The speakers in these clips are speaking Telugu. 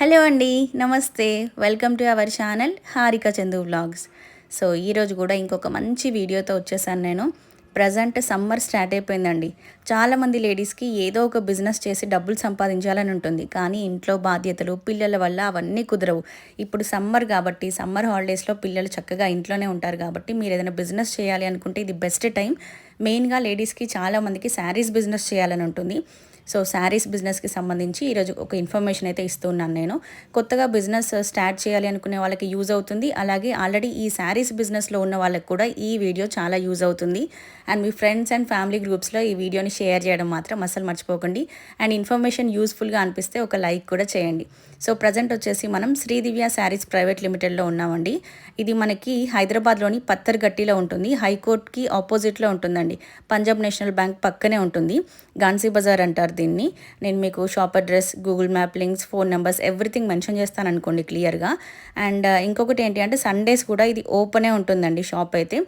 హలో అండి, నమస్తే. Welcome to our channel Harika Chandu vlogs. So ఈరోజు కూడా ఇంకొక మంచి వీడియోతో వచ్చేసాను నేను. ప్రజెంట్ సమ్మర్ స్టార్ట్ అయిపోయిందండి. చాలామంది లేడీస్కి ఏదో ఒక బిజినెస్ చేసి డబ్బులు సంపాదించాలని ఉంటుంది, కానీ ఇంట్లో బాధ్యతలు పిల్లల వల్ల అవన్నీ కుదరవు. ఇప్పుడు సమ్మర్ కాబట్టి సమ్మర్ హాలిడేస్లో పిల్లలు చక్కగా ఇంట్లోనే ఉంటారు కాబట్టి మీరు ఏదైనా బిజినెస్ చేయాలి అనుకుంటే ఇది బెస్ట్ టైం. మెయిన్గా లేడీస్కి చాలామందికి శారీస్ బిజినెస్ చేయాలని ఉంటుంది. సో శారీస్ బిజినెస్కి సంబంధించి ఈరోజు ఒక ఇన్ఫర్మేషన్ అయితే ఇస్తున్నాను నేను. కొత్తగా బిజినెస్ స్టార్ట్ చేయాలి అనుకునే వాళ్ళకి యూజ్ అవుతుంది, అలాగే ఆల్రెడీ ఈ శారీస్ బిజినెస్లో ఉన్న వాళ్ళకి కూడా ఈ వీడియో చాలా యూజ్ అవుతుంది. అండ్ మీ ఫ్రెండ్స్ అండ్ ఫ్యామిలీ గ్రూప్స్లో ఈ వీడియోని షేర్ చేయడం మాత్రం అసలు మర్చిపోకండి. అండ్ ఇన్ఫర్మేషన్ యూస్ఫుల్గా అనిపిస్తే ఒక లైక్ కూడా చేయండి. సో ప్రజెంట్ వచ్చేసి మనం శ్రీదివ్య శారీస్ ప్రైవేట్ లిమిటెడ్లో ఉన్నామండి. ఇది మనకి హైదరాబాద్లోని పత్తర్గట్టిలో ఉంటుంది, హైకోర్టుకి ఆపోజిట్లో ఉంటుందండి. పంజాబ్ నేషనల్ బ్యాంక్ పక్కనే ఉంటుంది. గాన్సీ బజార్ అంటారు దీన్ని. నేను మీకు shop address, Google map links, phone numbers everything mention చేస్తాను అనుకోండి క్లియర్గా. అండ్ ఇంకొకటి ఏంటి అంటే సండేస్ కూడా ఇది ఓపెనే ఉంటుందండి షాప్ అయితే.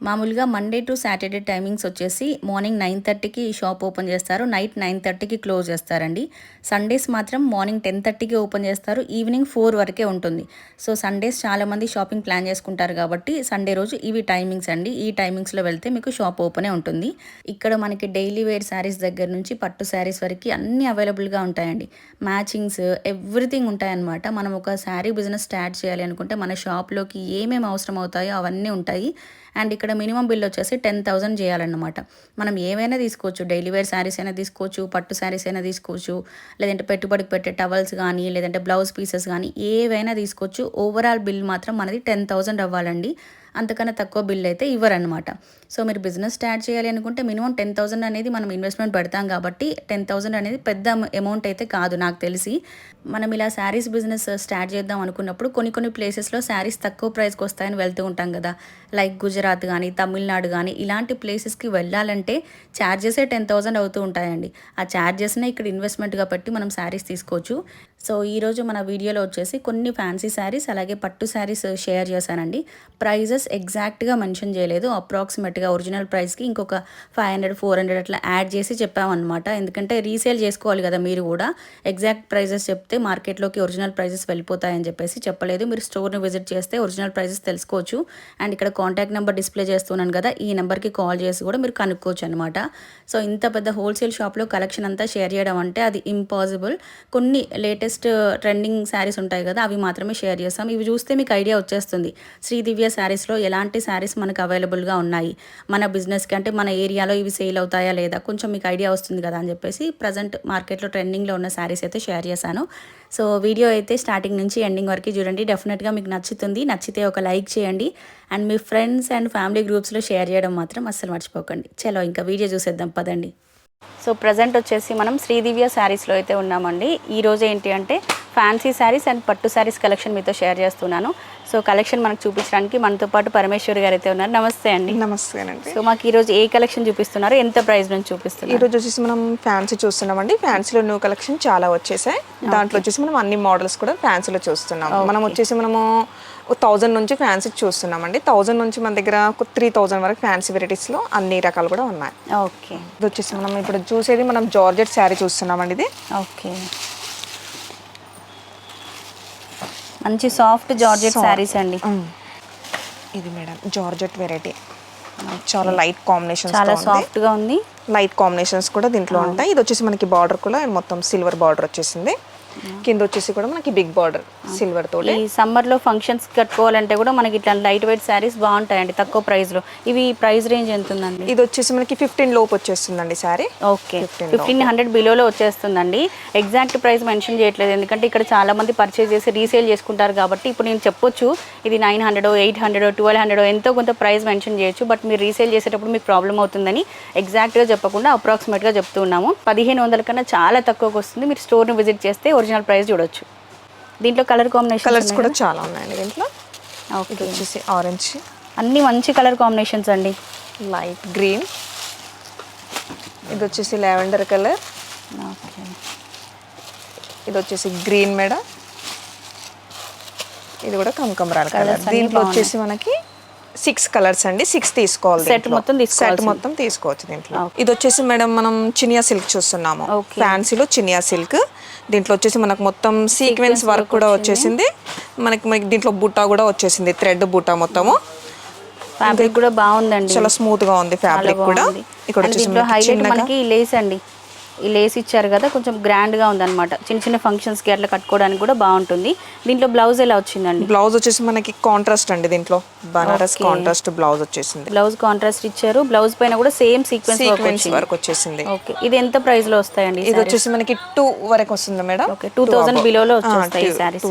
మామూలుగా మండే టు సాటర్డే టైమింగ్స్ వచ్చేసి మార్నింగ్ 9:30కి షాప్ ఓపెన్ చేస్తారు, నైట్ 9:30కి క్లోజ్ చేస్తారండి. సండేస్ మాత్రం మార్నింగ్ 10:30కి ఓపెన్ చేస్తారు, ఈవినింగ్ 4 వరకే ఉంటుంది. సో సండేస్ చాలామంది షాపింగ్ ప్లాన్ చేసుకుంటారు కాబట్టి సండే రోజు ఇవి టైమింగ్స్ అండి. ఈ టైమింగ్స్లో వెళ్తే మీకు షాప్ ఓపెనే ఉంటుంది. ఇక్కడ మనకి డైలీ వేర్ శారీస్ దగ్గర నుంచి పట్టు శారీస్ వరకు అన్నీ అవైలబుల్గా ఉంటాయండి. మ్యాచింగ్స్ ఎవ్రీథింగ్ ఉంటాయన్నమాట. మనం ఒక శారీ బిజినెస్ స్టార్ట్ చేయాలి అనుకుంటే మన షాప్లోకి ఏమేమి అవసరం అవుతాయో అవన్నీ ఉంటాయి. అండ్ ఇక్కడ మినిమం బిల్ వచ్చేసి 10,000 చేయాలన్నమాట. మనం ఏమైనా తీసుకోవచ్చు, డైలీ వేర్ శారీస్ అయినా తీసుకోవచ్చు, పట్టు శారీస్ అయినా తీసుకోవచ్చు, లేదంటే పెట్టుబడికి పెట్టే టవల్స్ కానీ, లేదంటే బ్లౌజ్ పీసెస్ కానీ ఏవైనా తీసుకోవచ్చు. ఓవరాల్ బిల్ మాత్రం మనది 10,000 అవ్వాలండి. అంతకన్నా తక్కువ బిల్ అయితే ఇవ్వరనమాట. సో మీరు బిజినెస్ స్టార్ట్ చేయాలి అనుకుంటే మినిమం 10,000 అనేది మనం ఇన్వెస్ట్మెంట్ పెడతాం కాబట్టి 10,000 అనేది పెద్ద అమౌంట్ అయితే కాదు నాకు తెలిసి. మనం ఇలా శారీస్ బిజినెస్ స్టార్ట్ చేద్దాం అనుకున్నప్పుడు కొన్ని ప్లేసెస్లో శారీస్ తక్కువ ప్రైస్కి వస్తాయని వెళ్తూ ఉంటాం కదా. లైక్ గుజరాత్ కానీ, తమిళనాడు కానీ ఇలాంటి ప్లేసెస్కి వెళ్ళాలంటే ఛార్జెసే 10,000 అవుతూ ఉంటాయండి. ఆ ఛార్జెస్నే ఇక్కడ ఇన్వెస్ట్మెంట్గా పెట్టి మనం శారీస్ తీసుకోవచ్చు. సో ఈరోజు మన వీడియోలో వచ్చేసి కొన్ని ఫ్యాన్సీ శారీస్ అలాగే పట్టు శారీస్ షేర్ చేశానండి. ప్రైజెస్ ఎగ్జాక్ట్గా మెన్షన్ చేయలేదు, అప్రాక్సిమేట్గా ఒరిజినల్ ప్రైస్కి ఇంకొక 500-400 అట్లా యాడ్ చేసి చెప్పామన్నమాట. ఎందుకంటే రీసేల్ చేసుకోవాలి కదా మీరు కూడా. ఎగ్జాక్ట్ ప్రైజెస్ చెప్తే మార్కెట్లోకి ఒరిజినల్ ప్రైజెస్ వెళ్ళిపోతాయని చెప్పేసి చెప్పలేదు. మీరు స్టోర్ని విజిట్ చేస్తే ఒరిజినల్ ప్రైజెస్ తెలుసుకోవచ్చు. అండ్ ఇక్కడ కాంటాక్ట్ నెంబర్ డిస్ప్లే చేస్తున్నాను కదా, ఈ నెంబర్కి కాల్ చేసి కూడా మీరు కనుక్కోవచ్చు అనమాట. సో ఇంత పెద్ద హోల్సేల్ షాప్లో కలెక్షన్ అంతా షేర్ చేయడం అంటే అది ఇంపాసిబుల్. కొన్ని లేటెస్ట్ ట్రెండింగ్ శారీస్ ఉంటాయి కదా, అవి మాత్రమే షేర్ చేస్తాం. ఇవి చూస్తే మీకు ఐడియా వచ్చేస్తుంది శ్రీదివ్య శారీస్లో ఎలాంటి శారీస్ మనకు అవైలబుల్గా ఉన్నాయి, మన బిజినెస్కి అంటే మన ఏరియాలో ఇవి సేల్ అవుతాయా లేదా కొంచెం మీకు ఐడియా వస్తుంది కదా అని చెప్పేసి ప్రజెంట్ మార్కెట్లో ట్రెండింగ్లో ఉన్న శారీస్ అయితే షేర్ చేశాను. సో వీడియో అయితే స్టార్టింగ్ నుంచి ఎండింగ్ వరకు చూడండి, డెఫినెట్గా మీకు నచ్చుతుంది. నచ్చితే ఒక లైక్ చేయండి అండ్ మీ ఫ్రెండ్స్ అండ్ ఫ్యామిలీ గ్రూప్స్లో షేర్ చేయడం మాత్రం అస్సలు మర్చిపోకండి. చలో ఇంకా వీడియో చూసేద్దాం పదండి. సో ప్రజెంట్ వచ్చేసి మనం శ్రీదివ్య శారీస్లో అయితే ఉన్నామండి. ఈరోజు ఏంటి అంటే ఫ్యాన్సీ శారీస్ అండ్ పట్టు శారీస్ కలెక్షన్ మీతో షేర్ చేస్తున్నాను. సో కలెక్షన్ మనకు చూపించడానికి మనతో పాటు పరమేశ్వరి గారు అయితే ఉన్నారు. నమస్తే అండి. నమస్తే అండి. సో మాకు ఈరోజు ఏ కలెక్షన్ చూపిస్తున్నారు, ఎంత ప్రైస్ నుంచి చూపిస్తున్నారు? ఈరోజు వచ్చేసి మనం ఫ్యాన్సీ చూస్తున్నామండి. ఫ్యాన్సీలో న్యూ కలెక్షన్ చాలా వచ్చేసాయి. దాంట్లో వచ్చేసి మనం అన్ని మోడల్స్ కూడా ఫ్యాన్సీలో చూస్తున్నాం. మనం వచ్చేసి మనము 1000 నుంచి ఫ్యాన్సీ చూస్తున్నామండి. 1000 నుంచి మన దగ్గర 3000 వరకు ఫ్యాన్సీ వెరైటీస్లో అన్ని రకాలు కూడా ఉన్నాయి. ఓకే, ఇది వచ్చేసి మనం ఇప్పుడు చూసేది మనం జార్జెట్ శారీ చూస్తున్నామండి. ఇది ఓకే, మంచి సాఫ్ట్ జార్జెట్ శారీస్ అండి. ఇది మేడం జార్జెట్ వెరైటీ, చాలా లైట్ కాంబినేషన్స్, చాలా సాఫ్ట్ గా ఉంది. లైట్ కాంబినేషన్స్ కూడా దీంట్లో ఉంటాయి. ఇది వచ్చేసి మనకి బార్డర్ కూడా మొత్తం సిల్వర్ బార్డర్ వచ్చేసింది. కింద వచ్చేసి కూడా మనకి బిగ్ బార్డర్ సిల్వర్ తోటి. ఈ సమ్మర్ లో ఫంక్షన్స్ కట్టుకోవాలంటే కూడా మనకి ఇట్లా లైట్ వెయిట్ శారీస్ బాగుంటాయండి తక్కువ ప్రైస్ లో. ఇవి ప్రైస్ రేంజ్ ఎంత ఉందండి? ఇది వచ్చేసి మనకి 15 లోపు వచ్చేస్తుందండి శారీ. ఓకే, 1500 బిలోలో వచ్చేస్తుందండి. ఎగ్జాక్ట్ ప్రైస్ మెన్షన్ చేయట్లేదు ఎందుకంటే ఇక్కడ చాలా మంది పర్చేజ్ చేసి రీసేల్ చేసుకుంటారు కాబట్టి ఇప్పుడు నేను చెప్పొచ్చు ఇది 900, 800, 1200 ఎంతో కొంత ప్రైస్ మెన్షన్ చేయొచ్చు. బట్ మీరు రీసేల్ చేసేటప్పుడు మీకు ప్రాబ్లం అవుతుందని ఎగ్జాక్ట్గా చెప్పకుండా అప్రాక్సిమేట్గా చెప్తున్నాము. 1500 కన్నా చాలా తక్కువకి వస్తుంది. మీరు స్టోర్ని విజిట్ చేస్తే ఒరిజినల్ ప్రైస్ చూడొచ్చు. దీంట్లో కలర్ కాంబినేషన్ కలర్స్ కూడా చాలా ఉన్నాయండి దీంట్లో. ఓకే, వచ్చేసి ఆరెంజ్, అన్ని మంచి కలర్ కాంబినేషన్స్ అండి. లైట్ గ్రీన్, ఇది వచ్చేసి లావెండర్ కలర్, ఓకే, ఇది వచ్చేసి గ్రీన్ మేడం, ఇది కూడా కనకాంబరాల కలర్. దీంట్లో వచ్చేసి మనకి 6 కలర్స్ అండి. 6 తీసుకోవాలి. సెట్ మొత్తం తీసుకోవచ్చు దీంట్లో. ఇది వచ్చేసి మేడం మనం చినియా సిల్క్ చూస్తున్నాము. ఫ్యాన్సీలో చినియా సిల్క్. దీంట్లో వచ్చేసి మనకు మొత్తం సీక్వెన్స్ వర్క్ కూడా వచ్చేసింది. మనకి మనకి దీంట్లో బుట్ట కూడా వచ్చేసింది, థ్రెడ్ బుట్ట మొత్తము. ఫ్యాబ్రిక్ కూడా బాగుందండి, చాలా స్మూత్ గా ఉంది ఫ్యాబ్రిక్ కూడా. ఇక్కడ వచ్చేసి దీంట్లో హైలైట్ మనకి ఈ లేస్ అండి, ఈ లేస్ ఇచ్చారు కదా, కొంచెం గ్రాండ్ గా ఉంది అనమాట. చిన్న చిన్న ఫంక్షన్స్ కి అట్లా కట్టుకోవడానికి కూడా బాగుంటుంది. దీంట్లో బ్లౌజ్ ఎలా వచ్చిందండి? బ్లౌజ్ వచ్చేసి మనకి కాంట్రాస్ట్ అండి, దీంట్లో బనారస్ కాంట్రాస్ట్ బ్లౌజ్ వచ్చేసింది. బ్లౌజ్ కాంట్రాస్ట్ ఇచ్చారు, బ్లౌజ్ పైన కూడా సేమ్ సీక్వెన్స్ వర్క్ వచ్చేసింది. ఓకే, ఇది ఎంత ప్రైస్ లో వస్తాయండి? ఇది వచ్చేసి మనకి 2 వరకు వస్తుంది మేడం. ఓకే, 2000 బిలోలో వచ్చేస్తాయి ఈ సారీస్.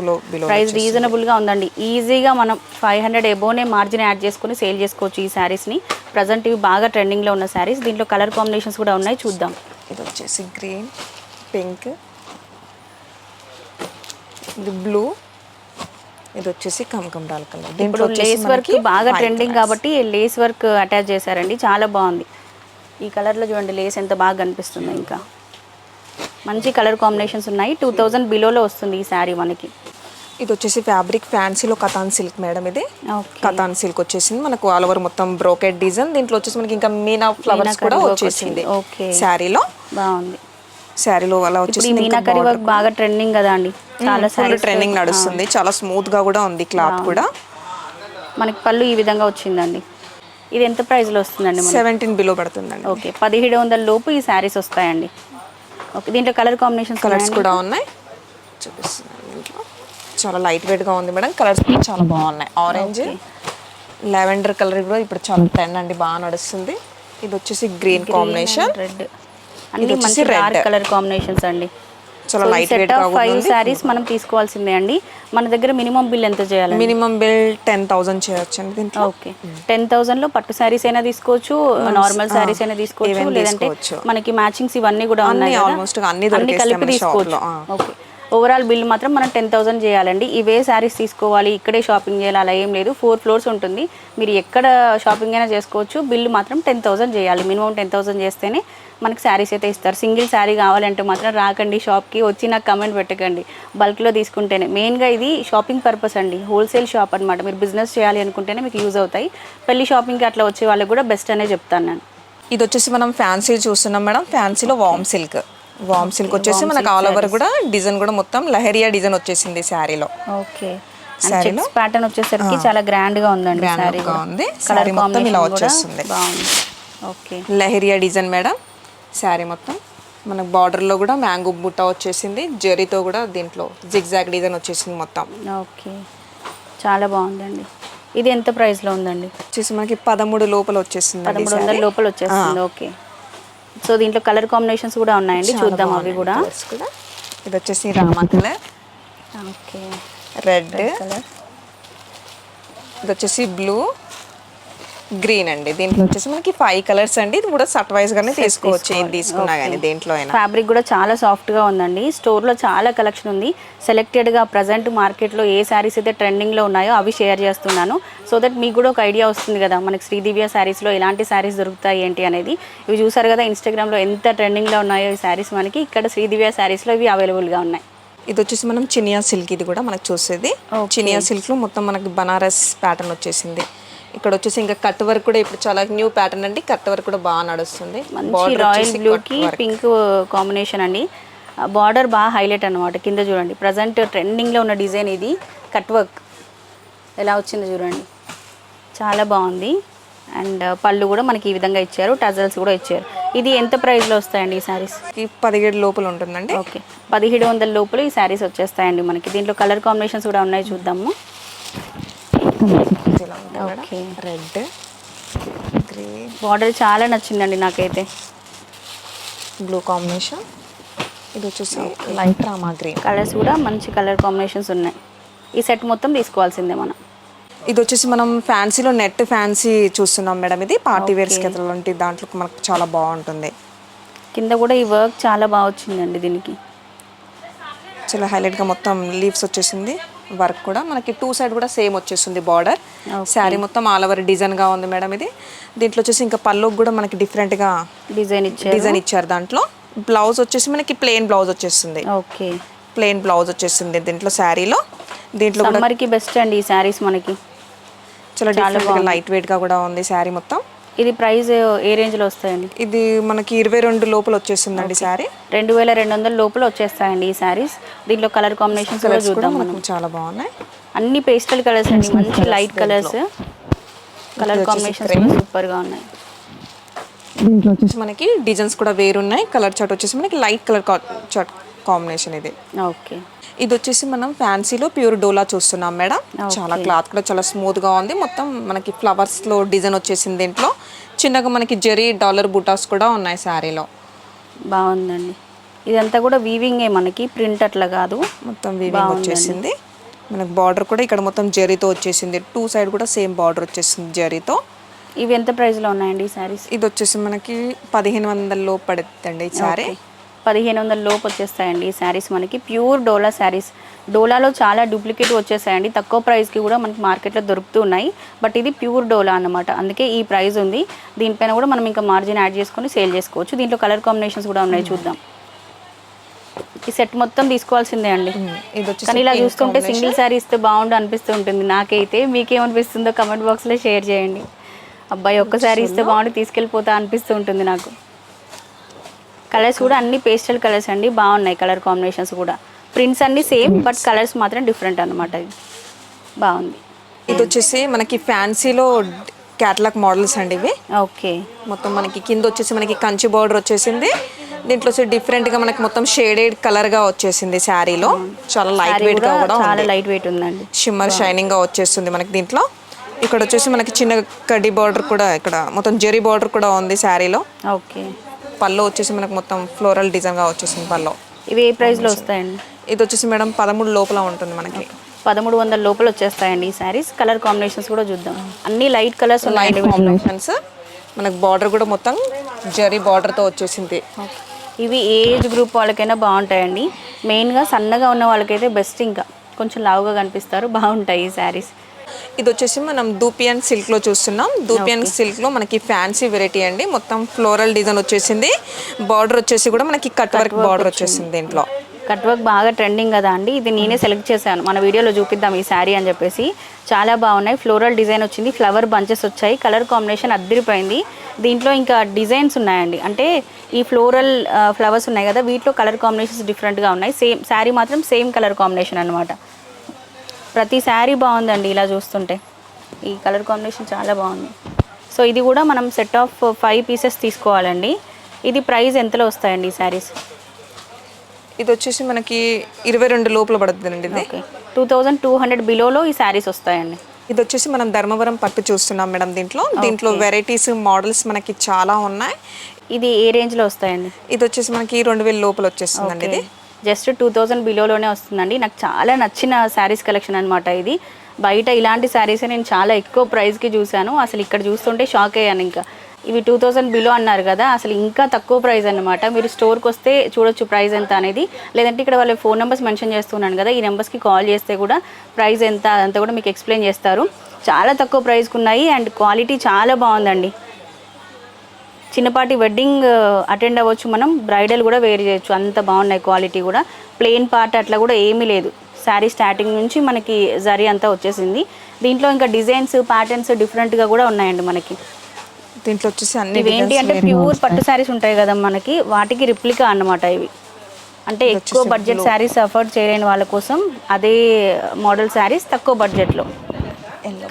ప్రైస్ రీజనబుల్ గా ఉందండి. ఈజీగా మనం 500 ఎబోనే మార్జిన్ యాడ్ చేసుకుని సేల్ చేసుకోవచ్చు ఈ సారీస్ ని. ప్రజెంట్ ఇవి బాగా ట్రెండింగ్ లో ఉన్న సారీస్. దీంట్లో కలర్ కాంబినేషన్స్ కూడా ఉన్నాయి, చూద్దాం. ఇది వచ్చేసి గ్రీన్, పింక్, ఇది బ్లూ, ఇది వచ్చేసి కమకండాల్ కలర్. ఇప్పుడు లేస్ వర్క్ బాగా ట్రెండింగ్ కాబట్టి లేస్ వర్క్ అటాచ్ చేశారండి, చాలా బాగుంది. ఈ కలర్లో చూడండి లేస్ ఎంత బాగా కనిపిస్తుంది. ఇంకా మంచి కలర్ కాంబినేషన్స్ ఉన్నాయి. 2000 బిలోలో వస్తుంది ఈ శారీ మనకి. ఇది వచ్చేసి ఫ్యాబ్రిక్ ఫ్యాన్సీలో కతాన్ సిల్క్ మేడం. ఇది కతాన్ సిల్క్ వచ్చేసింది మనకు ఆల్ ఓవర్ మొత్తం బ్రోకెట్ డిజైన్. దీంట్లో వచ్చేసి మనకి ఇంకా మీనా ఫ్లవర్స్ కూడా వచ్చేసింది శారీలో. బాగుంది. శారీలో అలా వచ్చేసి మీనాకరి వర్క్ బాగా ట్రెండింగ్ కదా అండి, చాలా ట్రెండింగ్ నడుస్తుంది. చాలా స్మూత్ గా కూడా ఉంది క్లాత్ కూడా. మనకి పళ్ళు ఈ విధంగా వచ్చిందండి. ఇది ఎంత ప్రైస్ లో వస్తుందండి? 17 బిలో పడుతుందండి. ఓకే, 1700 లోపు ఈ శారీస్ వస్తాయండి. ఓకే, దీంట్లో కలర్ కాంబినేషన్స్ కలర్స్ కూడా ఉన్నాయి, చూపిస్తున్నాను. దీంట్లో చాలా లైట్ వెయిట్ గా ఉంది మేడం. కలర్స్ చాలా బాగున్నాయి. ఆరెంజ్, లావెండర్ కలర్ కూడా ఇప్పుడు చాలా ట్రెండ్ అండి, బాగా నడుస్తుంది. ఇది వచ్చేసి గ్రీన్ కాంబినేషన్, రెడ్, అన్ని మంచి డార్క్ కలర్ కాంబినేషన్స్ అండి. చాలా లైట్ వెయిట్ గా ఉంది. 5 సారీస్ మనం తీసుకోవాల్సిందే అండి. మన దగ్గర మినిమం బిల్ ఎంత చేయాలి? మినిమం బిల్ 10,000 చేయొచ్చు అండి దీంట్లో. ఓకే, 10,000 లో పట్టు సారీస్ అయినా తీసుకోవచ్చు, నార్మల్ సారీస్ అయినా తీసుకోవచ్చు, లేదంటే మనకి మ్యాచింగ్స్ ఇవన్నీ కూడా ఉన్నాయి, ఆల్మోస్ట్ అన్ని కలిపి తీసుకోవచ్చు. ఓకే, ఓవరాల్ బిల్ మాత్రం మనం 10,000 చేయాలండి. ఇవే శారీస్ తీసుకోవాలి, ఇక్కడే షాపింగ్ చేయాలి అలా ఏం లేదు. 4 ఫ్లోర్స్ ఉంటుంది, మీరు ఎక్కడ షాపింగ్ అయినా చేసుకోవచ్చు. బిల్లు మాత్రం 10,000 చేయాలి. మినిమం 10,000 చేస్తేనే మనకి శారీస్ అయితే ఇస్తారు. సింగిల్ శారీ కావాలంటే మాత్రం రాకండి షాప్కి, వచ్చి నాకు కమెంట్ పెట్టకండి. బల్క్లో తీసుకుంటేనే. మెయిన్గా ఇది షాపింగ్ పర్పస్ అండి, హోల్సేల్ షాప్ అనమాట. మీరు బిజినెస్ చేయాలి అనుకుంటేనే మీకు యూజ్ అవుతాయి. పెళ్లి షాపింగ్కి అట్లా వచ్చే వాళ్ళకి కూడా బెస్ట్ అనే చెప్తాను నేను. ఇది వచ్చేసి మనం ఫ్యాన్సీ చూస్తున్నాం మేడం. ఫ్యాన్సీలో వామ్ సిల్క్ వచ్చేసి మనకు ఆల్ ఓవర్ కూడా డిజైన్ కూడా మొత్తం లహరియా డిజైన్ వచ్చేసింది శారీలో. ఓకే, చెక్స్ ప్యాటర్న్ వచ్చేసరికి చాలా గ్రాండ్ గా ఉందండి. శారీ ఉంది, శారీ మొత్తం ఇలా వచ్చేస్తుంది. బాగుంది. Okay, leheriya design madam. Sari మొత్తం మనకు బార్డర్ లో కూడా మ్యాంగో బుట్ట వచ్చేసింది, జరీతో కూడా దీంట్లో జిగ్జాగ్ డిజైన్ వచ్చేసింది మొత్తం. ఓకే, చాలా బాగుందండి. ఇది ఎంత ప్రైస్ లో ఉందండి? వచ్చేసి మనకి 13 లోపల వచ్చేసింది, 1300 లోపల వచ్చేసింది. ఓకే, సో దీంట్లో కలర్ కాంబినేషన్స్ కూడా ఉన్నాయండి, చూద్దాం అవి కూడా. ఇది వచ్చేసి Rama colour, okay, red colour, ఇది వచ్చేసి బ్లూ, గ్రీన్ అండి. దీంట్లో వచ్చేసి మనకి 5 కలర్స్ అండి. ఇది కూడా సట్ వైజ్ గానే తీసుకోవచ్చు, ఏది తీసుకున్నా కానీ. దేంట్లో అయినా ఫ్యాబ్రిక్ కూడా చాలా సాఫ్ట్ గా ఉందండి. స్టోర్ లో చాలా కలెక్షన్ ఉంది. సెలెక్టెడ్ గా ప్రజెంట్ మార్కెట్ లో ఏ శారీస్ అయితే ట్రెండింగ్ లో ఉన్నాయో అవి షేర్ చేస్తున్నాను, సో దట్ మీకు కూడా ఒక ఐడియా వస్తుంది కదా మనకి శ్రీదివ్య శారీస్ లో ఎలాంటి శారీస్ దొరుకుతాయి ఏంటి అనేది. ఇవి చూసారు కదా ఇన్స్టాగ్రామ్ లో ఎంత ట్రెండింగ్ లో ఉన్నాయో ఈ శారీస్. మనకి ఇక్కడ శ్రీదివ్య శారీస్ లో ఇవి అవైలబుల్ గా ఉన్నాయి. ఇది వచ్చేసి మనం చినియా సిల్క్, ఇది కూడా మనకు చూసేది చినియా సిల్క్ లో మొత్తం మనకి బనారస్ ప్యాటర్న్ వచ్చేసింది. ఇక్కడ వచ్చేసి ఇంకా కట్ వర్క్ కూడా ఇప్పుడు చాలా న్యూ ప్యాటర్న్ అండి. కట్ వర్క్ కూడా బాగా నడుస్తుంది. మంచి రాయల్ బ్లూ కి పింక్ కాంబినేషన్ అండి. బార్డర్ బాగా హైలైట్ అనమాట. కింద చూడండి ప్రజెంట్ ట్రెండింగ్ లో ఉన్న డిజైన్ ఇది. కట్ వర్క్ ఎలా వచ్చిందో చూడండి, చాలా బాగుంది. అండ్ పళ్ళు కూడా మనకి ఈ విధంగా ఇచ్చారు, టజల్స్ కూడా ఇచ్చారు. ఇది ఎంత ప్రైస్ లో వస్తాయండి ఈ శారీస్? 17 లోపల ఉంటుందండి. ఓకే, 1700 లోపల ఈ శారీస్ వచ్చేస్తాయండి మనకి. దీంట్లో కలర్ కాంబినేషన్స్ కూడా ఉన్నాయి, చూద్దాము. ఓకే, రెడ్, గ్రీన్, బార్డర్ చాలా నచ్చిందండి నాకైతే. బ్లూ కాంబినేషన్, ఇది వచ్చేసి లైట్ రామా గ్రీన్. కలర్స్ కూడా మంచి కలర్ కాంబినేషన్స్ ఉన్నాయి. ఈ సెట్ మొత్తం తీసుకోవాల్సిందే మనం. ఇది వచ్చేసి మనం ఫ్యాన్సీలో నెట్ ఫ్యాన్సీ చూస్తున్నాం మేడం. ఇది పార్టీ వేర్స్ లాంటి దాంట్లో మనకు చాలా బాగుంటుంది. కింద కూడా ఈ వర్క్ చాలా బాగా వచ్చిందండి. దీనికి చాలా హైలైట్గా మొత్తం లీవ్స్ వచ్చేసింది. వర్క్ కూడా మనకి 2 సైడ్ కూడా సేమ్ వచ్చేస్తుంది బార్డర్. శారీ మొత్తం ఆల్ ఓవర్ డిజైన్గా ఉంది మేడం ఇది. దీంట్లో వచ్చేసి ఇంకా పళ్ళుకి కూడా మనకి డిఫరెంట్గా డిజైన్ ఇచ్చారు. దాంట్లో బ్లౌజ్ వచ్చేసి మనకి ప్లెయిన్ బ్లౌజ్ వచ్చేస్తుంది. ఓకే, ప్లెయిన్ బ్లౌజ్ వచ్చేస్తుంది దీంట్లో శారీలో. దీంట్లో సమ్మర్కి బెస్ట్ అండి ఈ శారీస్ మనకి. చాలా లైట్ వెయిట్గా కూడా ఉంది శారీ మొత్తం. ఇది ప్రైస్ ఏ రేంజ్లో వస్తాయండి? ఇది మనకి 22 లోపల వచ్చేసిందండి శారీ. 2200 లోపల వచ్చేస్తాయండి ఈ శారీస్. దీంట్లో కలర్ కాంబినేషన్స్ కూడా చూద్దాం మనం. చాలా బాగున్నాయి. అన్ని పేస్టల్ కలర్స్ అండి, మంచి లైట్ కలర్స్. కలర్ కాంబినేషన్స్ కూడా సూపర్గా ఉన్నాయి. దీంట్లో వచ్చేసి మనకి డిజైన్స్ కూడా వేరున్నాయి. కలర్ చార్ట్ వచ్చేసి మనకి లైట్ కలర్ చార్ట్ కాంబినేషన్ ఇది. ఓకే. ఇది వచ్చేసి మనం ఫ్యాన్సీలో ప్యూర్ డోలా చూస్తున్నాం మేడం. చాలా క్లాత్ కూడా చాలా స్మూత్గా ఉంది. మొత్తం మనకి ఫ్లవర్స్లో డిజైన్ వచ్చేసింది. దీంట్లో చిన్నగా మనకి జరీ డాలర్ బుటాస్ కూడా ఉన్నాయి శారీలో. బాగుందండి. ఇదంతా కూడా వీవింగే, మనకి ప్రింట్ అట్లా కాదు, మొత్తం వీవింగ్ వచ్చేసింది. మనకి బార్డర్ కూడా ఇక్కడ మొత్తం జరీతో వచ్చేసింది. 2 సైడ్ కూడా సేమ్ బార్డర్ వచ్చేసింది జరీతో. ఇవి ఎంత ప్రైస్లో ఉన్నాయండి ఈ శారీస్? ఇది వచ్చేసి మనకి 1500 లోపు పడుతుందండి ఈ శారీ. 1500 లోపు వచ్చేస్తాయండి ఈ శారీస్ మనకి. ప్యూర్ డోలా శారీస్. డోలాలో చాలా డూప్లికేట్ వచ్చేసాయండి, తక్కువ ప్రైస్కి కూడా మనకి మార్కెట్లో దొరుకుతున్నాయి. బట్ ఇది ప్యూర్ డోలా అన్నమాట, అందుకే ఈ ప్రైస్ ఉంది. దీనిపైన కూడా మనం ఇంకా మార్జిన్ యాడ్ చేసుకొని సేల్ చేసుకోవచ్చు. దీంట్లో కలర్ కాంబినేషన్స్ కూడా ఉన్నాయి, చూద్దాం. ఈ సెట్ మొత్తం తీసుకోవాల్సిందే అండి. కానీ ఇలా చూస్తుంటే సింగిల్ శారీ ఇస్తే బాగుండు అనిపిస్తూ ఉంటుంది నాకైతే. మీకేమనిపిస్తుందో కమెంట్ బాక్స్లో షేర్ చేయండి. అబ్బాయి ఒక్క శారీ ఇస్తే బాగుండి తీసుకెళ్ళిపోతా అనిపిస్తూ ఉంటుంది నాకు. కలర్స్ కూడా అన్ని పేస్టల్ కలర్స్ అండి, బాగున్నాయి కలర్ కాంబినేషన్స్ కూడా. ప్రింట్స్ అన్ని సేమ్, బట్ కలర్స్ మాత్రం డిఫరెంట్ అనమాట. ఇది బాగుంది. ఇది వచ్చేసి మనకి ఫ్యాన్సీలో క్యాటలాగ్ మోడల్స్ అండి ఇవి. ఓకే. మొత్తం మనకి కింద వచ్చేసి మనకి కంచి బార్డర్ వచ్చేసింది. దీంట్లో వచ్చి డిఫరెంట్గా మనకి మొత్తం షేడెడ్ కలర్గా వచ్చేసింది శారీలో. చాలా లైట్ వెయిట్ గా కూడా, చాలా లైట్ వెయిట్ ఉందండి. షిమ్మర్ షైనింగ్ గా వచ్చేస్తుంది మనకి దీంట్లో. ఇక్కడ వచ్చేసి మనకి చిన్న కడ్డీ బార్డర్ కూడా, ఇక్కడ మొత్తం జరీ బార్డర్ కూడా ఉంది శారీలో. ఓకే. పళ్ళు వచ్చేసి మనకు మొత్తం ఫ్లోరల్ డిజైన్ గా వచ్చేసింది పళ్ళు. ఇవి ఏ ప్రైస్లో వస్తాయండి? ఇది వచ్చేసి మేడం 13 లోపల ఉంటుంది మనకి. 1300 లోపల వచ్చేస్తాయండి ఈ శారీస్. కలర్ కాంబినేషన్స్ కూడా చూద్దాం. అన్ని లైట్ కలర్స్ ఉన్నాయి కాంబినేషన్స్. మనకి బార్డర్ కూడా మొత్తం జరీ బార్డర్తో వచ్చేసింది. ఇవి ఏ ఏజ్ గ్రూప్ వాళ్ళకైనా బాగుంటాయండి. మెయిన్గా సన్నగా ఉన్న వాళ్ళకైతే బెస్ట్, ఇంకా కొంచెం లావుగా కనిపిస్తారు, బాగుంటాయి ఈ శారీస్. ఇది వచ్చేసి మనం దూపియన్ సిల్క్లో చూస్తున్నాం. దూపియన్ సిల్క్లో మనకి ఫ్యాన్సీ వెరైటీ అండి. మొత్తం ఫ్లోరల్ డిజైన్ వచ్చేసింది. బార్డర్ వచ్చేసి కూడా మనకి కట్ వర్క్ బార్డర్ వచ్చేసింది. దీంట్లో కట్ వర్క్ బాగా ట్రెండింగ్ కదా అండి. ఇది నేనే సెలెక్ట్ చేశాను, మన వీడియోలో చూపిద్దాం ఈ శారీ అని చెప్పేసి. చాలా బాగున్నాయి. ఫ్లోరల్ డిజైన్ వచ్చింది, ఫ్లవర్ బంచెస్ వచ్చాయి, కలర్ కాంబినేషన్ అద్దరిపోయింది. దీంట్లో ఇంకా డిజైన్స్ ఉన్నాయండి, అంటే ఈ ఫ్లోరల్ ఫ్లవర్స్ ఉన్నాయి కదా, వీటిలో కలర్ కాంబినేషన్స్ డిఫరెంట్గా ఉన్నాయి. సేమ్ శారీ మాత్రం సేమ్ కలర్ కాంబినేషన్ అనమాట. ప్రతి శారీ బాగుందండి ఇలా చూస్తుంటే. ఈ కలర్ కాంబినేషన్ చాలా బాగుంది. సో ఇది కూడా మనం సెట్ ఆఫ్ 5 పీసెస్ తీసుకోవాలండి. ఇది ప్రైస్ ఎంతలో వస్తాయండి ఈ శారీస్? ఇది వచ్చేసి మనకి 22 లోపల పడుతుందండి. ఇది 2200 బిలోలో ఈ శారీస్ వస్తాయండి. ఇది వచ్చేసి మనం ధర్మవరం పట్టు చూస్తున్నాం మేడం. దీంట్లో వెరైటీస్ మోడల్స్ మనకి చాలా ఉన్నాయి. ఇది ఏ రేంజ్లో వస్తాయండి? ఇది వచ్చేసి మనకి 2000 లోపల వచ్చేస్తుందండి. ఇది జస్ట్ 2000 బిలోలోనే వస్తుందండి. నాకు చాలా నచ్చిన శారీస్ కలెక్షన్ అనమాట ఇది. బయట ఇలాంటి శారీసే నేను చాలా ఎక్కువ ప్రైస్కి చూశాను. అసలు ఇక్కడ చూస్తుంటే షాక్ అయ్యాను. ఇంకా ఇవి 2000 బిలో అన్నారు కదా, అసలు ఇంకా తక్కువ ప్రైస్ అనమాట. మీరు స్టోర్కి వస్తే చూడొచ్చు ప్రైస్ ఎంత అనేది. లేదంటే ఇక్కడ వాళ్ళ ఫోన్ నెంబర్స్ మెన్షన్ చేస్తున్నాను కదా, ఈ నెంబర్స్కి కాల్ చేస్తే కూడా ప్రైస్ ఎంత అదంతా కూడా మీకు ఎక్స్ప్లెయిన్ చేస్తారు. చాలా తక్కువ ప్రైస్కి ఉన్నాయి అండ్ క్వాలిటీ చాలా బాగుందండి. చిన్నపాటి వెడ్డింగ్ అటెండ్ అవ్వచ్చు, మనం బ్రైడల్ కూడా వేర్ చేయొచ్చు, అంత బాగున్నాయి క్వాలిటీ కూడా. ప్లెయిన్ పార్ట్ అట్లా కూడా ఏమీ లేదు. శారీ స్టార్టింగ్ నుంచి మనకి జరీ అంతా వచ్చేసింది. దీంట్లో ఇంకా డిజైన్స్ ప్యాటర్న్స్ డిఫరెంట్గా కూడా ఉన్నాయండి మనకి. దీంట్లో వచ్చేసి అన్ని ఏంటి అంటే ప్యూర్ పట్టు శారీస్ ఉంటాయి కదా మనకి, వాటికి రిప్లికా అన్నమాట ఇవి. అంటే ఎక్కువ బడ్జెట్ శారీస్ అఫోర్డ్ చేయలేని వాళ్ళ కోసం అదే మోడల్ శారీస్ తక్కువ బడ్జెట్లో.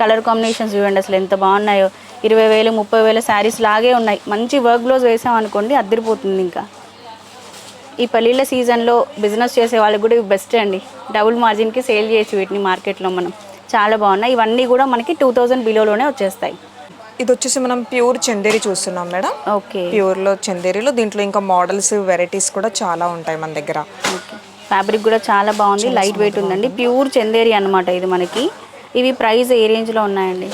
కలర్ కాంబినేషన్స్ చూడండి అసలు ఎంత బాగున్నాయో. 20,000 30,000 శారీస్ లాగే ఉన్నాయి. మంచి వర్క్ బ్లౌజ్ వేసామనుకోండి అద్దరిపోతుంది. ఇంకా ఈ పెళ్ళిళ్ళ సీజన్లో బిజినెస్ చేసే వాళ్ళకి కూడా ఇవి బెస్ట్ అండి. డబుల్ మార్జిన్కి సేల్ చేయొచ్చు వీటిని మార్కెట్లో మనం. చాలా బాగున్నాయి. ఇవన్నీ కూడా మనకి 2000 బిలోలోనే వచ్చేస్తాయి. ఇది వచ్చేసి మనం ప్యూర్ చందేరి చూస్తున్నాం మేడం. ఓకే. ప్యూర్లో చందేరిలో దీంట్లో ఇంకా మోడల్స్ వెరైటీస్ కూడా చాలా ఉంటాయి మన దగ్గర. ఓకే. ఫ్యాబ్రిక్ కూడా చాలా బాగుంది, లైట్ వెయిట్ ఉందండి. ప్యూర్ చందేరి అనమాట ఇది మనకి. ఇవి ప్రైస్ ఏ రేంజ్లో ఉన్నాయండి?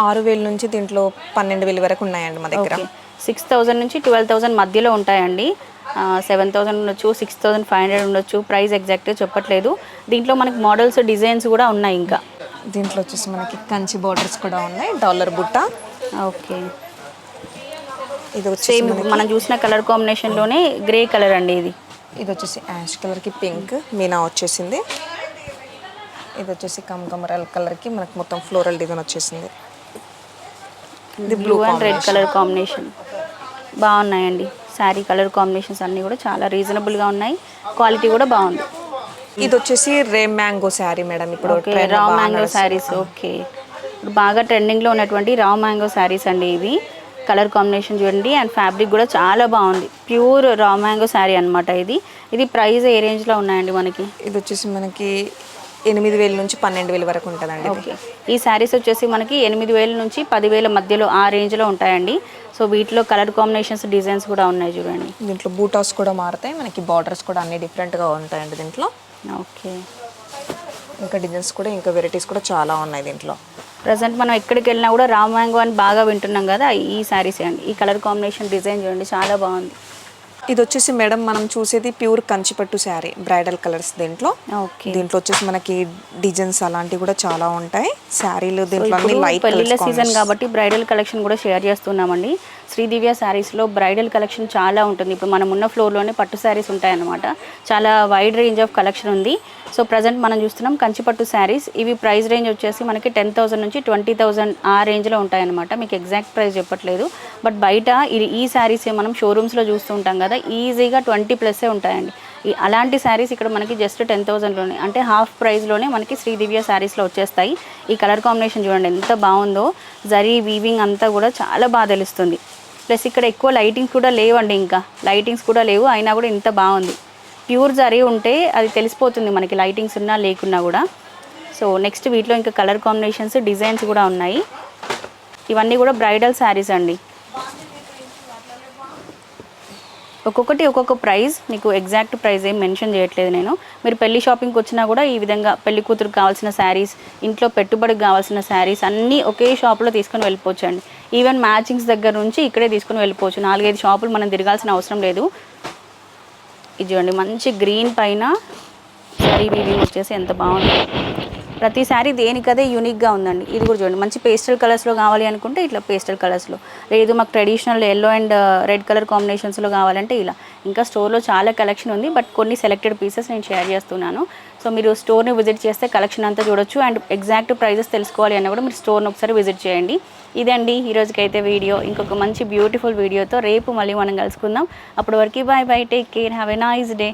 6,000 నుంచి దీంట్లో 12,000 వరకు ఉన్నాయండి మా దగ్గర. 6,000 నుంచి 12,000 మధ్యలో ఉంటాయండి. 7,000 ఉండొచ్చు, 6,500 ఉండొచ్చు. ప్రైస్ ఎగ్జాక్ట్గా చెప్పట్లేదు. దీంట్లో మనకి మోడల్స్ డిజైన్స్ కూడా ఉన్నాయి. ఇంకా దీంట్లో వచ్చేసి మనకి కంచి బోర్డర్స్ కూడా ఉన్నాయి, డాలర్ బుట్ట. ఓకే. ఇది వచ్చేసి సేమ్ మనం చూసిన కలర్ కాంబినేషన్లోనే గ్రే కలర్ అండి ఇది. ఇది వచ్చేసి యాష్ కలర్కి పింక్ మీనా వచ్చేసింది. ఇది వచ్చేసి కమకమరాల కలర్కి మనకి మొత్తం ఫ్లోరల్ డిజైన్ వచ్చేసింది. ఇది blue and red colour combination బాగున్నాయండి. శారీ కలర్ కాంబినేషన్స్ అన్నీ కూడా చాలా రీజనబుల్గా ఉన్నాయి. క్వాలిటీ కూడా బాగుంది. ఇది వచ్చేసి రేమ్ మ్యాంగో శారీ మేడం. ఇప్పుడు okay, raw mango saris. Okay, ఇప్పుడు బాగా ట్రెండింగ్లో ఉన్నటువంటి రా మ్యాంగో శారీస్ అండి ఇవి. కలర్ కాంబినేషన్ చూడండి అండ్ ఫ్యాబ్రిక్ కూడా చాలా బాగుంది. ప్యూర్ రా మ్యాంగో శారీ అనమాట ఇది. ఇది ప్రైస్ ఏ రేంజ్లో ఉన్నాయండి మనకి? ఇది వచ్చేసి మనకి 8,000 నుంచి 12,000 వరకు ఉంటుందండి. ఓకే, ఈ శారీస్ వచ్చేసి మనకి 8,000 నుంచి 10,000 మధ్యలో ఆ రేంజ్లో ఉంటాయండి. సో వీటిలో కలర్ కాంబినేషన్స్ డిజైన్స్ కూడా ఉన్నాయి చూడండి. దీంట్లో బూటాస్ కూడా మారుతాయి మనకి, బార్డర్స్ కూడా అన్ని డిఫరెంట్గా ఉంటాయండి దీంట్లో. ఓకే, ఇంకా డిజైన్స్ కూడా ఇంకా వెరైటీస్ కూడా చాలా ఉన్నాయి దీంట్లో. ప్రజెంట్ మనం ఎక్కడికి వెళ్ళినా కూడా రా మ్యాంగో అని బాగా వింటున్నాం కదా, ఈ శారీస్ అండి. ఈ కలర్ కాంబినేషన్ డిజైన్ చూడండి చాలా బాగుంది. ఇది వచ్చేసి మేడం మనం చూసేది ప్యూర్ కంచిపట్టు శారీ, బ్రైడల్ కలర్స్ దీంట్లో. ఓకే, దీంట్లో వచ్చేసి మనకి డిజైన్స్ అలాంటివి కూడా చాలా ఉంటాయి. శారీలు దీంట్లో అన్ని లైట్ పెళ్లిళ్ళ సీజన్ కాబట్టి బ్రైడల్ కలెక్షన్ కూడా షేర్ చేస్తున్నామండి. శ్రీదివ్య శారీస్లో బ్రైడల్ కలెక్షన్ చాలా ఉంటుంది. ఇప్పుడు మనం ఉన్న ఫ్లోర్లోనే పట్టు శారీస్ ఉంటాయన్నమాట. చాలా వైడ్ రేంజ్ ఆఫ్ కలెక్షన్ ఉంది. సో ప్రజెంట్ మనం చూస్తున్నాం కంచిపట్టు శారీస్. ఇవి ప్రైస్ రేంజ్ వచ్చేసి మనకి 10,000 నుంచి 20,000 ఆ రేంజ్లో ఉంటాయన్నమాట. మీకు ఎగ్జాక్ట్ ప్రైస్ చెప్పట్లేదు, బట్ బయట ఈ శారీస్ మనం షోరూమ్స్లో చూస్తూ ఉంటాం కదా, ఈజీగా 20+ ఉంటాయండి. అలాంటి శారీస్ ఇక్కడ మనకి జస్ట్ 10,000లోనే, అంటే హాఫ్ ప్రైస్లోనే మనకి శ్రీదివ్య శారీస్లో వచ్చేస్తాయి. ఈ కలర్ కాంబినేషన్ చూడండి ఎంత బాగుందో. జరీ వీవింగ్ అంతా కూడా చాలా బాగా తెలుస్తుంది. ప్లస్ ఇక్కడ ఎక్కువ లైటింగ్స్ కూడా లేవండి, ఇంకా లైటింగ్స్ కూడా లేవు, అయినా కూడా ఇంత బాగుంది. ప్యూర్ జరీ ఉంటే అది తెలిసిపోతుంది మనకి, లైటింగ్స్ ఉన్నా లేకున్నా కూడా. సో నెక్స్ట్ వీటిలో ఇంకా కలర్ కాంబినేషన్స్ డిజైన్స్ కూడా ఉన్నాయి. ఇవన్నీ కూడా బ్రైడల్ శారీస్ అండి. ఒక్కొక్కటి ఒక్కొక్క ప్రైస్, మీకు ఎగ్జాక్ట్ ప్రైస్ ఏం మెన్షన్ చేయట్లేదు నేను. మీరు పెళ్లి షాపింగ్కి వచ్చినా కూడా ఈ విధంగా పెళ్లి కూతురుకు కావాల్సిన శారీస్, ఇంట్లో పెట్టుబడికి కావాల్సిన శారీస్ అన్నీ ఒకే షాప్లో తీసుకొని వెళ్ళిపోవచ్చు అండి. ఈవెన్ మ్యాచింగ్స్ దగ్గర నుంచి ఇక్కడే తీసుకొని వెళ్ళిపోవచ్చు. 4-5 షాపులు మనం తిరగాల్సిన అవసరం లేదు. ఇది చూడండి మంచి గ్రీన్ పైన శారీ వీవింగ్ వచ్చేసి ఎంత బాగుంది. ప్రతి శారీ దేనికదే యూనిక్గా ఉందండి. ఇది కూడా చూడండి మంచి పేస్టల్ కలర్స్లో కావాలి అనుకుంటే ఇట్లా పేస్టల్ కలర్స్లో, లేదు మాకు traditional yellow and red colour కాంబినేషన్స్లో కావాలంటే ఇలా. ఇంకా స్టోర్లో చాలా కలెక్షన్ ఉంది, బట్ కొన్ని సెలెక్టెడ్ పీసెస్ నేను షేర్ చేస్తున్నాను. సో మీరు స్టోర్ని విజిట్ చేస్తే కలెక్షన్ అంతా చూడొచ్చు. అండ్ ఎగ్జాక్ట్ ప్రైజెస్ తెలుసుకోవాలి అన్న కూడా మీరు స్టోర్ని ఒకసారి విజిట్ చేయండి. ఇదండి ఈరోజుకైతే వీడియో. ఇంకొక మంచి బ్యూటిఫుల్ వీడియోతో రేపు మళ్ళీ మనం కలుసుకుందాం. అప్పటి వరకు bye bye, take care, have a nice day.